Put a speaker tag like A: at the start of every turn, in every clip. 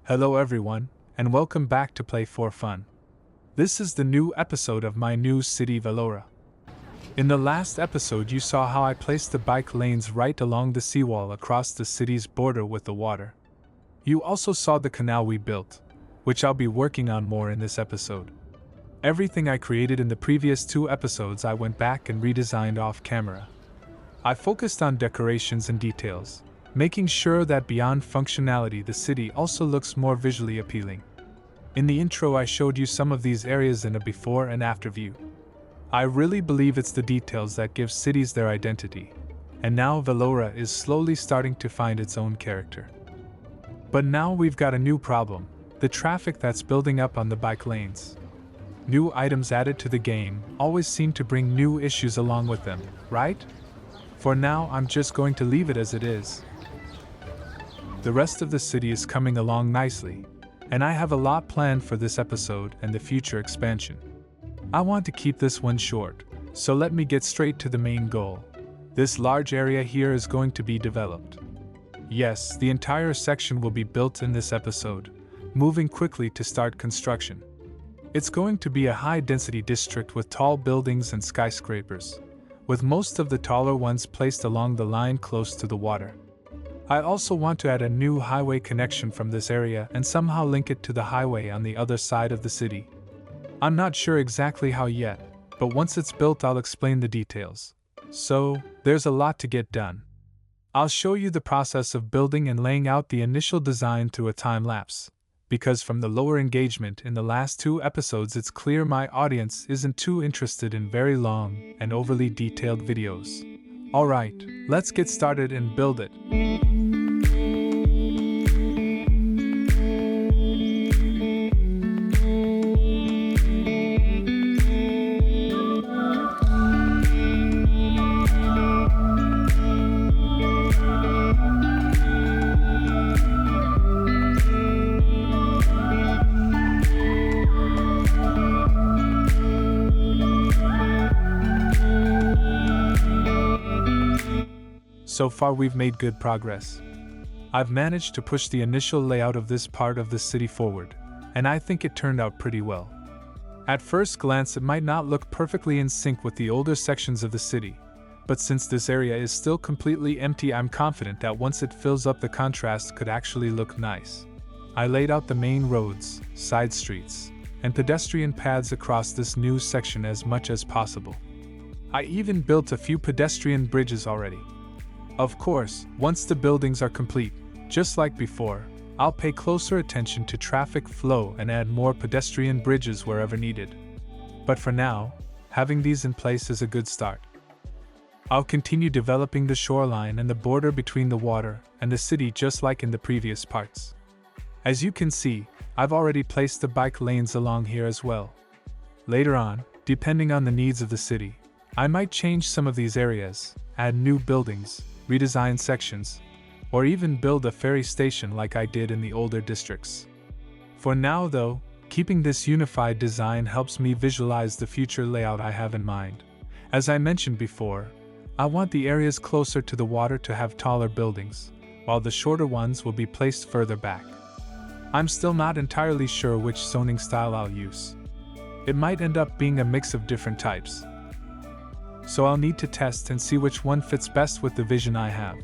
A: Hello everyone, and welcome back to Play for Fun. This is the new episode of my new city Velora. In the last episode you saw how I placed the bike lanes right along the seawall across the city's border with the water. You also saw the canal we built, which I'll be working on more in this episode. Everything I created in the previous 2 episodes I went back and redesigned off camera. I focused on decorations and details, making sure that beyond functionality the city also looks more visually appealing. In the intro I showed you some of these areas in a before and after view. I really believe it's the details that give cities their identity, and now Velora is slowly starting to find its own character. But now we've got a new problem, the traffic that's building up on the bike lanes. New items added to the game always seem to bring new issues along with them, right? For now I'm just going to leave it as it is. The rest of the city is coming along nicely, and I have a lot planned for this episode and the future expansion. I want to keep this one short, so let me get straight to the main goal. This large area here is going to be developed. Yes, the entire section will be built in this episode, moving quickly to start construction. It's going to be a high-density district with tall buildings and skyscrapers, with most of the taller ones placed along the line close to the water. I also want to add a new highway connection from this area and somehow link it to the highway on the other side of the city. I'm not sure exactly how yet, but once it's built I'll explain the details. So, there's a lot to get done. I'll show you the process of building and laying out the initial design through a time lapse, because from the lower engagement in the last 2 episodes it's clear my audience isn't too interested in very long and overly detailed videos. Alright, let's get started and build it. So far we've made good progress. I've managed to push the initial layout of this part of the city forward, and I think it turned out pretty well. At first glance it might not look perfectly in sync with the older sections of the city, but since this area is still completely empty I'm confident that once it fills up the contrast could actually look nice. I laid out the main roads, side streets, and pedestrian paths across this new section as much as possible. I even built a few pedestrian bridges already. Of course, once the buildings are complete, just like before, I'll pay closer attention to traffic flow and add more pedestrian bridges wherever needed. But for now, having these in place is a good start. I'll continue developing the shoreline and the border between the water and the city just like in the previous parts. As you can see, I've already placed the bike lanes along here as well. Later on, depending on the needs of the city, I might change some of these areas, add new buildings, redesign sections, or even build a ferry station like I did in the older districts. For now though, keeping this unified design helps me visualize the future layout I have in mind. As I mentioned before, I want the areas closer to the water to have taller buildings, while the shorter ones will be placed further back. I'm still not entirely sure which zoning style I'll use. It might end up being a mix of different types. So I'll need to test and see which one fits best with the vision I have.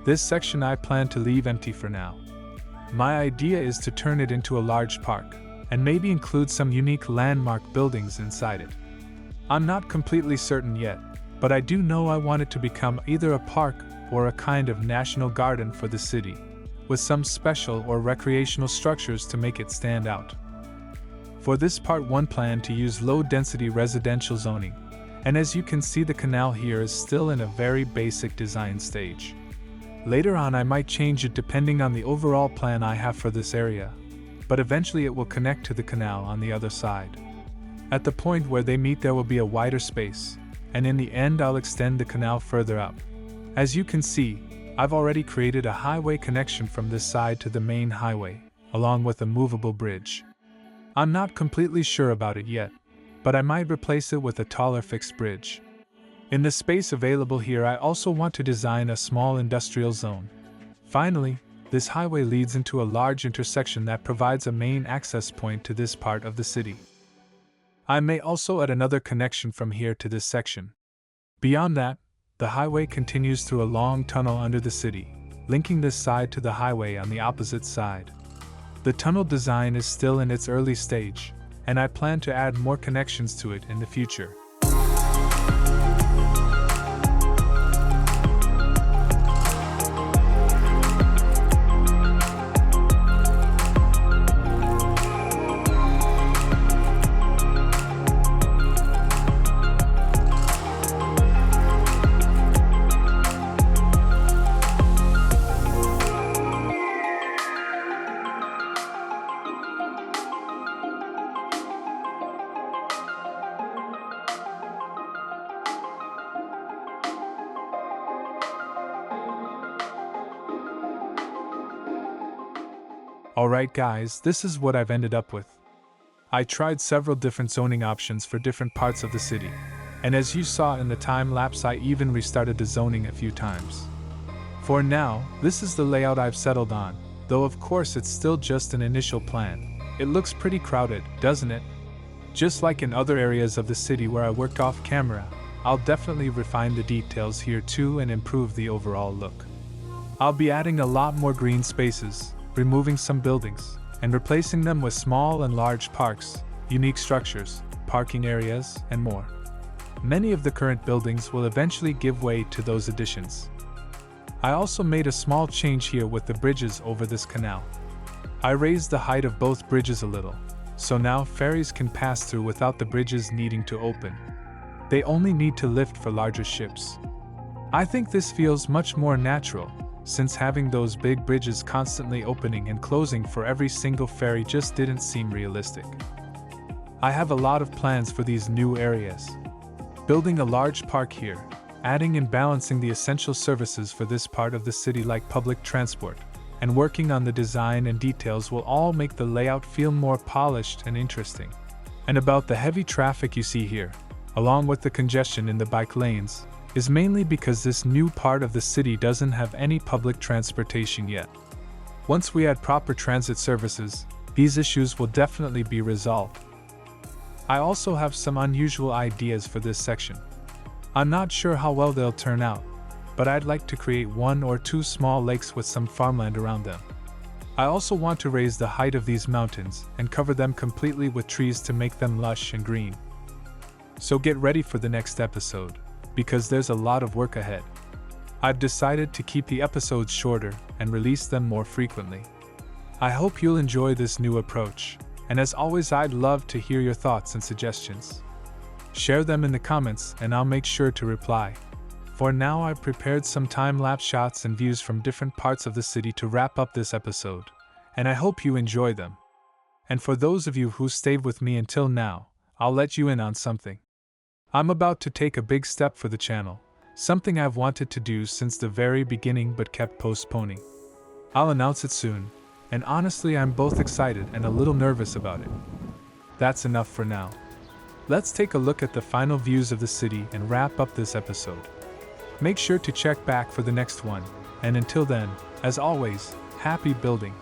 A: This section I plan to leave empty for now. My idea is to turn it into a large park, and maybe include some unique landmark buildings inside it. I'm not completely certain yet, but I do know I want it to become either a park or a kind of national garden for the city, with some special or recreational structures to make it stand out. For this part one plan to use low-density residential zoning, and as you can see the canal here is still in a very basic design stage. Later on I might change it depending on the overall plan I have for this area, but eventually it will connect to the canal on the other side. At the point where they meet there will be a wider space, and in the end I'll extend the canal further up. As you can see, I've already created a highway connection from this side to the main highway, along with a movable bridge. I'm not completely sure about it yet, but I might replace it with a taller fixed bridge. In the space available here I also want to design a small industrial zone. Finally, this highway leads into a large intersection that provides a main access point to this part of the city. I may also add another connection from here to this section. Beyond that, the highway continues through a long tunnel under the city, linking this side to the highway on the opposite side. The tunnel design is still in its early stage, and I plan to add more connections to it in the future. Alright guys, this is what I've ended up with. I tried several different zoning options for different parts of the city, and as you saw in the time lapse, I even restarted the zoning a few times. For now, this is the layout I've settled on, though of course it's still just an initial plan. It looks pretty crowded, doesn't it? Just like in other areas of the city where I worked off camera, I'll definitely refine the details here too and improve the overall look. I'll be adding a lot more green spaces, removing some buildings, and replacing them with small and large parks, unique structures, parking areas, and more. Many of the current buildings will eventually give way to those additions. I also made a small change here with the bridges over this canal. I raised the height of both bridges a little, so now ferries can pass through without the bridges needing to open. They only need to lift for larger ships. I think this feels much more natural, since having those big bridges constantly opening and closing for every single ferry just didn't seem realistic. I have a lot of plans for these new areas. Building a large park here, adding and balancing the essential services for this part of the city like public transport, and working on the design and details will all make the layout feel more polished and interesting. And about the heavy traffic you see here, along with the congestion in the bike lanes, is mainly because this new part of the city doesn't have any public transportation yet. Once we add proper transit services, these issues will definitely be resolved. I also have some unusual ideas for this section. I'm not sure how well they'll turn out, but I'd like to create 1 or 2 small lakes with some farmland around them. I also want to raise the height of these mountains and cover them completely with trees to make them lush and green. So get ready for the next episode, because there's a lot of work ahead. I've decided to keep the episodes shorter and release them more frequently. I hope you'll enjoy this new approach, and as always, I'd love to hear your thoughts and suggestions. Share them in the comments and I'll make sure to reply. For now, I've prepared some time-lapse shots and views from different parts of the city to wrap up this episode, and I hope you enjoy them. And for those of you who stayed with me until now, I'll let you in on something. I'm about to take a big step for the channel, something I've wanted to do since the very beginning but kept postponing. I'll announce it soon, and honestly I'm both excited and a little nervous about it. That's enough for now. Let's take a look at the final views of the city and wrap up this episode. Make sure to check back for the next one, and until then, as always, happy building.